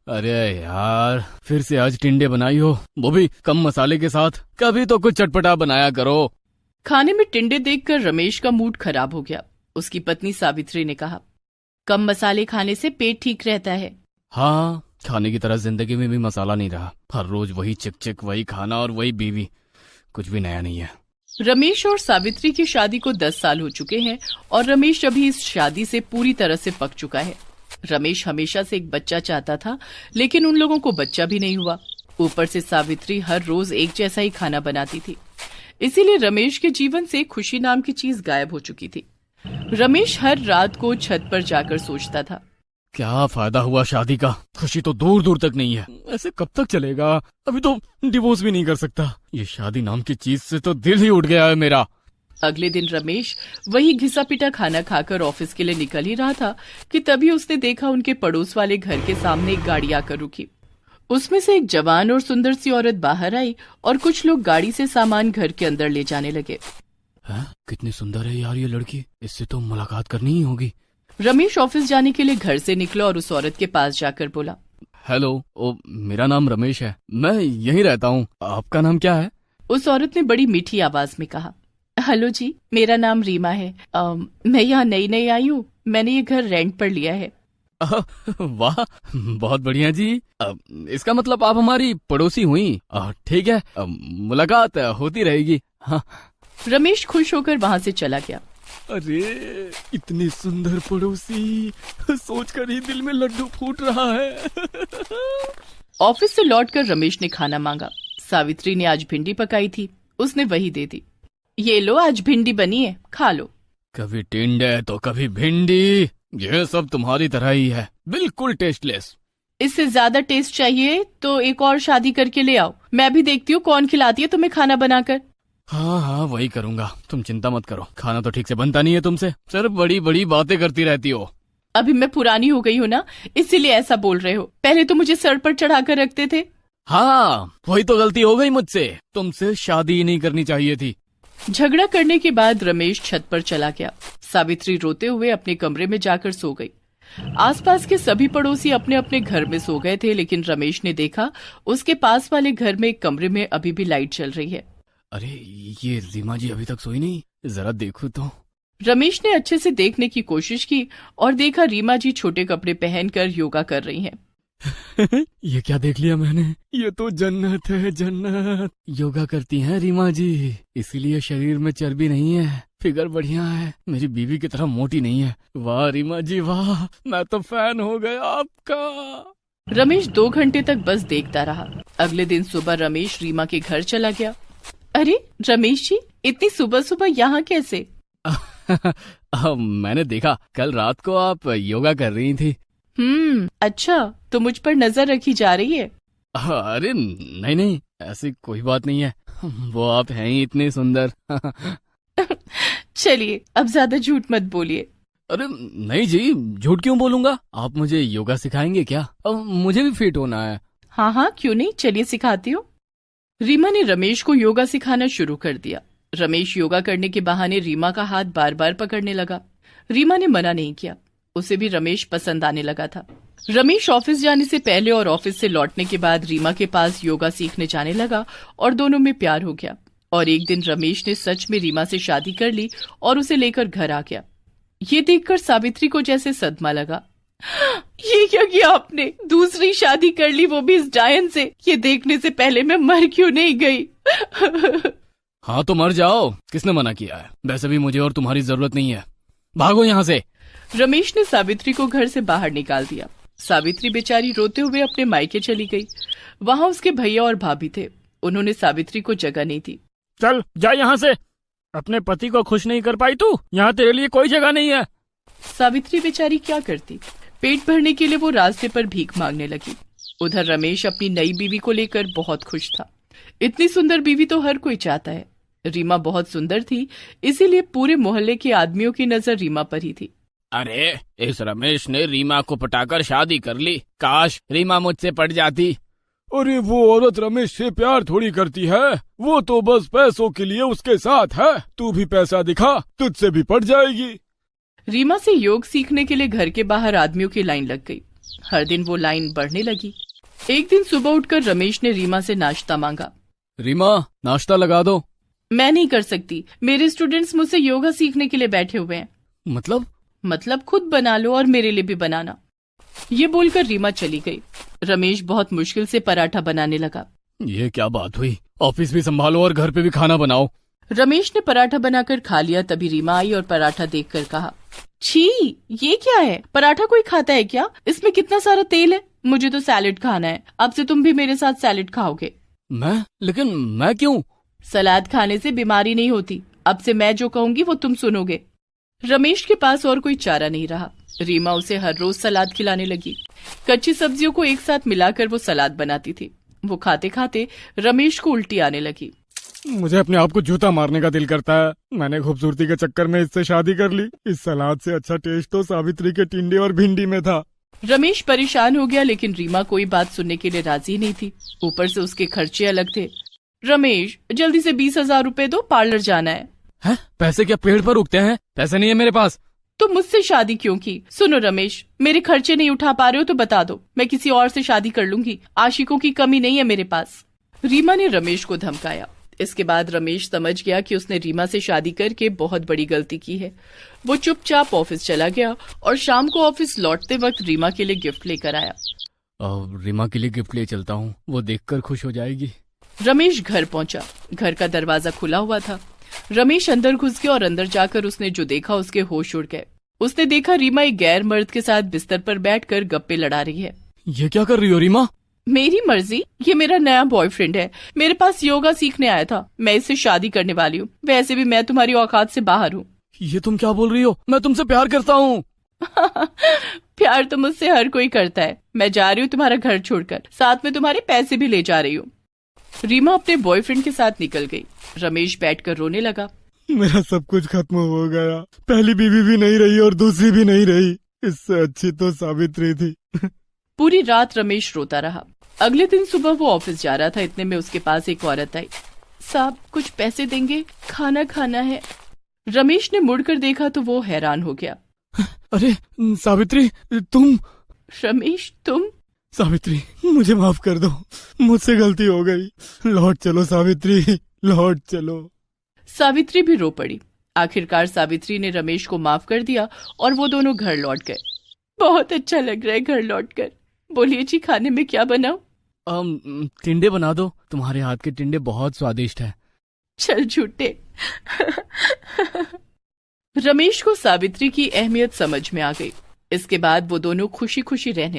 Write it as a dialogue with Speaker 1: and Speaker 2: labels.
Speaker 1: अरे यार, फिर से आज टिंडे बनाई हो, वो भी कम मसाले के साथ। कभी तो कुछ चटपटा बनाया करो।
Speaker 2: खाने में टिंडे देखकर रमेश का मूड खराब हो गया। उसकी पत्नी सावित्री ने कहा, कम मसाले खाने से पेट ठीक रहता है।
Speaker 1: हाँ, खाने की तरह जिंदगी में भी मसाला नहीं रहा। हर रोज वही चिक चिक, वही खाना और वही बीवी, कुछ भी नया नहीं है।
Speaker 2: रमेश और सावित्री की शादी को 10 साल हो चुके हैं और रमेश अभी इस शादी से पूरी तरह से पक चुका है। रमेश हमेशा से एक बच्चा चाहता था, लेकिन उन लोगों को बच्चा भी नहीं हुआ। ऊपर से सावित्री हर रोज एक जैसा ही खाना बनाती थी, इसीलिए रमेश के जीवन से खुशी नाम की चीज गायब हो चुकी थी। रमेश हर रात को छत पर जाकर सोचता था,
Speaker 1: क्या फायदा हुआ शादी का, खुशी तो दूर दूर तक नहीं है। ऐसे कब तक चलेगा? अभी तो डिवोर्स भी नहीं कर सकता। ये शादी नाम की चीज से तो दिल ही उठ गया है मेरा।
Speaker 2: अगले दिन रमेश वही घिसा पिटा खाना खाकर ऑफिस के लिए निकल ही रहा था कि तभी उसने देखा उनके पड़ोस वाले घर के सामने एक गाड़ी आकर रुकी। उसमें से एक जवान और सुंदर सी औरत बाहर आई और कुछ लोग गाड़ी से सामान घर के अंदर ले जाने लगे।
Speaker 1: कितनी सुंदर है यार ये लड़की, इससे तो मुलाकात करनी ही होगी।
Speaker 2: रमेश ऑफिस जाने के लिए घर से निकला और उस औरत के पास जाकर बोला,
Speaker 1: हेलो, मेरा नाम रमेश है, मैं यहीं रहता हूँ। आपका नाम क्या है?
Speaker 2: उस औरत ने बड़ी मीठी आवाज में कहा, हेलो जी, मेरा नाम रीमा है। मैं यहाँ नई आई हूँ। मैंने ये घर रेंट पर लिया है।
Speaker 1: वाह, बहुत बढ़िया जी। इसका मतलब आप हमारी पड़ोसी हुई। ठीक है, मुलाकात होती रहेगी। हाँ।
Speaker 2: रमेश खुश होकर वहाँ से चला गया।
Speaker 1: अरे, इतनी सुंदर पड़ोसी, सोचकर ही दिल में लड्डू फूट रहा है।
Speaker 2: ऑफिस से लौटकर रमेश ने खाना मांगा। सावित्री ने आज भिंडी पकाई थी, उसने वही दे दी। ये लो, आज भिंडी बनी है, खा लो।
Speaker 1: कभी टिंडे तो कभी भिंडी, ये सब तुम्हारी तरह ही है, बिल्कुल टेस्टलेस।
Speaker 2: इससे ज्यादा टेस्ट चाहिए तो एक और शादी करके ले आओ। मैं भी देखती हूँ कौन खिलाती है तुम्हें खाना बनाकर।
Speaker 1: हाँ, वही करूँगा, तुम चिंता मत करो। खाना तो ठीक से बनता नहीं है तुमसे, सिर्फ बड़ी बड़ी बातें करती रहती हो।
Speaker 2: अभी मैं पुरानी हो गई हूँ ना, इसीलिए ऐसा बोल रहे हो। पहले तो मुझे सर पर चढ़ा कर रखते थे।
Speaker 1: हाँ, वही तो गलती हो गई मुझसे, तुमसे शादी ही नहीं करनी चाहिए थी।
Speaker 2: झगड़ा करने के बाद रमेश छत पर चला गया। सावित्री रोते हुए अपने कमरे में जाकर सो गई। आसपास के सभी पड़ोसी अपने अपने घर में सो गए थे, लेकिन रमेश ने देखा उसके पास वाले घर में एक कमरे में अभी भी लाइट चल रही है।
Speaker 1: अरे, ये रीमा जी अभी तक सोई नहीं, जरा देखो तो।
Speaker 2: रमेश ने अच्छे से देखने की कोशिश की और देखा रीमा जी छोटे कपड़े पहनकर योगा कर रही हैं।
Speaker 1: ये क्या देख लिया मैंने, ये तो जन्नत है, जन्नत। योगा करती हैं रीमा जी, इसीलिए शरीर में चर्बी नहीं है, फिगर बढ़िया है, मेरी बीवी की तरह मोटी नहीं है। वाह रीमा जी वाह, मैं तो फैन हो गया आपका।
Speaker 2: रमेश 2 घंटे तक बस देखता रहा। अगले दिन सुबह रमेश रीमा के घर चला गया। अरे रमेश जी, इतनी सुबह सुबह यहाँ कैसे?
Speaker 1: मैंने देखा कल रात को आप योगा कर रही थी।
Speaker 2: अच्छा, तो मुझ पर नजर रखी जा रही है?
Speaker 1: अरे नहीं, ऐसी कोई बात नहीं है, वो आप हैं ही इतने सुंदर।
Speaker 2: चलिए, अब ज्यादा झूठ मत बोलिए।
Speaker 1: अरे नहीं जी, झूठ क्यों बोलूंगा। आप मुझे योगा सिखाएंगे क्या? मुझे भी फिट होना है।
Speaker 2: हाँ, क्यों नहीं, चलिए सिखाती हूँ। रीमा ने रमेश को योगा सिखाना शुरू कर दिया। रमेश योगा करने के बहाने रीमा का हाथ बार बार पकड़ने लगा। रीमा ने मना नहीं किया, उसे भी रमेश पसंद आने लगा था। रमेश ऑफिस जाने से पहले और ऑफिस से लौटने के बाद रीमा के पास योगा सीखने जाने लगा और दोनों में प्यार हो गया। और एक दिन रमेश ने सच में रीमा से शादी कर ली और उसे लेकर घर आ गया। ये देखकर सावित्री को जैसे सदमा लगा। ये क्या किया आपने? दूसरी शादी कर ली, वो भी इस डायन से। ये देखने से पहले मैं मर क्यों नहीं गई?
Speaker 1: हाँ तो मर जाओ, किसने मना किया है? वैसे भी मुझे और तुम्हारी जरूरत नहीं है, भागो यहाँ से।
Speaker 2: रमेश ने सावित्री को घर से बाहर निकाल दिया। सावित्री बेचारी रोते हुए अपने मायके चली गई। वहाँ उसके भैया और भाभी थे, उन्होंने सावित्री को जगह नहीं दी।
Speaker 1: चल जा यहाँ से, अपने पति को खुश नहीं कर पाई तू, यहाँ तेरे लिए कोई जगह नहीं है।
Speaker 2: सावित्री बेचारी क्या करती, पेट भरने के लिए वो रास्ते पर भीख मांगने लगी। उधर रमेश अपनी नई बीवी को लेकर बहुत खुश था। इतनी सुंदर बीवी तो हर कोई चाहता है। रीमा बहुत सुंदर थी, इसीलिए पूरे मोहल्ले के आदमियों की नजर रीमा पर ही थी।
Speaker 1: अरे, इस रमेश ने रीमा को पटाकर शादी कर ली, काश रीमा मुझसे पट जाती। अरे वो औरत रमेश से प्यार थोड़ी करती है, वो तो बस पैसों के लिए उसके साथ है। तू भी पैसा दिखा, तुझसे भी पट जाएगी।
Speaker 2: रीमा से योग सीखने के लिए घर के बाहर आदमियों की लाइन लग गई। हर दिन वो लाइन बढ़ने लगी। एक दिन सुबह उठकर रमेश ने रीमा से नाश्ता मांगा।
Speaker 1: रीमा, नाश्ता लगा दो।
Speaker 2: मैं नहीं कर सकती, मेरे स्टूडेंट्स मुझसे योगा सीखने के लिए बैठे हुए हैं। मतलब खुद बना लो और मेरे लिए भी बनाना। ये बोलकर रीमा चली गई। रमेश बहुत मुश्किल से पराठा बनाने लगा।
Speaker 1: ये क्या बात हुई, ऑफिस भी संभालो और घर पे भी खाना बनाओ।
Speaker 2: रमेश ने पराठा बनाकर खा लिया। तभी रीमा आई और पराठा देखकर कहा, छी, ये क्या है? पराठा कोई खाता है क्या? इसमें कितना सारा तेल है। मुझे तो सैलेड खाना है। अब से तुम भी मेरे साथ सैलेड खाओगे।
Speaker 1: लेकिन मैं क्यों?
Speaker 2: सलाद खाने से बीमारी नहीं होती। अब से मैं जो कहूंगी वो तुम सुनोगे। रमेश के पास और कोई चारा नहीं रहा। रीमा उसे हर रोज सलाद खिलाने लगी। कच्ची सब्जियों को एक साथ मिलाकर वो सलाद बनाती थी। वो खाते खाते रमेश को उल्टी आने लगी।
Speaker 1: मुझे अपने आप को जूता मारने का दिल करता है। मैंने खूबसूरती के चक्कर में इससे शादी कर ली। इस सलाद से अच्छा टेस्ट तो सावित्री के टिंडे और भिंडी में था।
Speaker 2: रमेश परेशान हो गया, लेकिन रीमा कोई बात सुनने के लिए राजी नहीं थी। ऊपर से उसके खर्चे अलग थे। रमेश, जल्दी से 20,000 रुपए दो, पार्लर जाना है।
Speaker 1: पैसे क्या पेड़ पर उगते हैं? पैसे नहीं है मेरे पास।
Speaker 2: तो मुझसे शादी क्यों की? सुनो रमेश, मेरे खर्चे नहीं उठा पा रहे हो तो बता दो, मैं किसी और से शादी कर लूंगी। आशिकों की कमी नहीं है मेरे पास। रीमा ने रमेश को धमकाया। इसके बाद रमेश समझ गया कि उसने रीमा से शादी करके बहुत बड़ी गलती की है। वो चुपचाप ऑफिस चला गया और शाम को ऑफिस लौटते वक्त रीमा के लिए गिफ्ट लेकर आया।
Speaker 1: रीमा के लिए गिफ्ट ले चलता हूँ, वो देखकर खुश हो जाएगी।
Speaker 2: रमेश घर पहुंचा। घर का दरवाजा खुला हुआ था। रमेश अंदर घुस गया और अंदर जाकर उसने जो देखा उसके होश उड़ गए। उसने देखा रीमा एक गैर मर्द के साथ बिस्तर पर बैठकर गप्पे लड़ा रही है।
Speaker 1: ये क्या कर रही हो रीमा?
Speaker 2: मेरी मर्जी, ये मेरा नया बॉयफ्रेंड है। मेरे पास योगा सीखने आया था। मैं इससे शादी करने वाली हूँ। वैसे भी मैं तुम्हारी औकात से बाहर हूँ।
Speaker 1: ये तुम क्या बोल रही हो? मैं तुमसे प्यार करता हूँ।
Speaker 2: प्यार तो मुझसे हर कोई करता है। मैं जा रही हूँ तुम्हारा घर छोड़कर, साथ में तुम्हारे पैसे भी ले जा रही हूँ। रीमा अपने बॉयफ्रेंड के साथ निकल गई। रमेश बैठकर रोने लगा।
Speaker 1: मेरा सब कुछ खत्म हो गया। पहली बीवी भी नहीं रही और दूसरी भी नहीं रही। इससे अच्छी तो सावित्री थी।
Speaker 2: पूरी रात रमेश रोता रहा। अगले दिन सुबह वो ऑफिस जा रहा था। इतने में उसके पास एक औरत आई। साहब, कुछ पैसे देंगे? खाना खाना है। रमेश ने मुड़कर देखा तो वो हैरान हो गया।
Speaker 1: अरे सावित्री, तुम?
Speaker 2: रमेश, तुम?
Speaker 1: सावित्री, मुझे माफ कर दो, मुझसे गलती हो गई। लौट चलो सावित्री, लौट चलो।
Speaker 2: सावित्री भी रो पड़ी। आखिरकार सावित्री ने रमेश को माफ कर दिया और वो दोनों घर लौट गए। बहुत अच्छा लग रहा है घर लौटकर। बोलिए जी, खाने में क्या बनाऊं?
Speaker 1: टिंडे बना दो, तुम्हारे हाथ के टिंडे बहुत स्वादिष्ट है।
Speaker 2: चल झूठे। रमेश को सावित्री की अहमियत समझ में आ गई। इसके बाद वो दोनों खुशी खुशी रहने